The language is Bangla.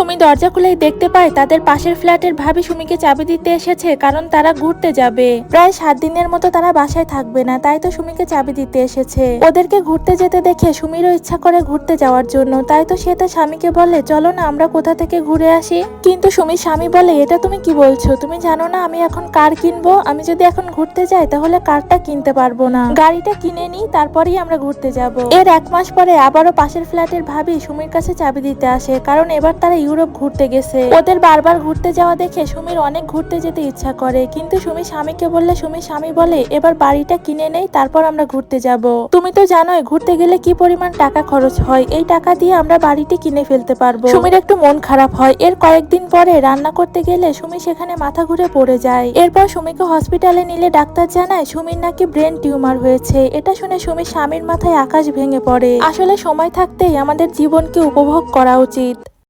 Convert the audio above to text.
সুমি দরজা খুলেই দেখতে পায় তাদের পাশের ফ্ল্যাটের ভাবি সুমিকে চাবি দিতে এসেছে, কারণ তারা ঘুরতে যাবে। প্রায় 7 দিনের মতো তারা বাসায় থাকবে না, তাই তো সুমিকে চাবি দিতে এসেছে। ওদেরকে ঘুরতে যেতে দেখে সুমিরও ইচ্ছা করে ঘুরতে যাওয়ার জন্য, তাই তো সে তার স্বামীকে বলে চলো না আমরা কোথা থেকে ঘুরে আসি। কিন্তু সুমির স্বামী বলে এটা তুমি কি বলছো, তুমি জানো না আমি এখন কার কিনবো? আমি যদি এখন ঘুরতে যাই তাহলে কারটা কিনতে পারবো না, গাড়িটা কিনে নিই তারপরেই আমরা ঘুরতে যাব। এর 1 মাস পরে আবারও পাশের ফ্ল্যাটের ভাবি সুমির কাছে চাবি দিতে আসে, কারণ এবার তারা ইউরোপ ঘুরতে গেছে। ওদের বারবার ঘুরতে যাওয়া দেখে সুমির অনেক ঘুরতে যেতে ইচ্ছা করে, কিন্তু সুমির স্বামীকে বললে সুমির স্বামী বলে এবার বাড়িটা কিনে নেই তারপর আমরা ঘুরতে যাব। তুমি তো জানোই ঘুরতে গেলে কি পরিমাণ টাকা খরচ হয়, এই টাকা দিয়ে আমরা বাড়িটি কিনে ফেলতে পারবো। সুমির একটু মন খারাপ হয়। এর কয়েকদিন পরে রান্না করতে গেলে সুমি সেখানে মাথা ঘুরে পড়ে যায়। এরপর সুমিকে হসপিটালে নিলে ডাক্তার জানায় সুমির নাকি ব্রেন টিউমার হয়েছে। এটা শুনে সুমির স্বামীর মাথায় আকাশ ভেঙে পড়ে। আসলে সময় থাকতেই আমাদের জীবনকে উপভোগ করা উচিত।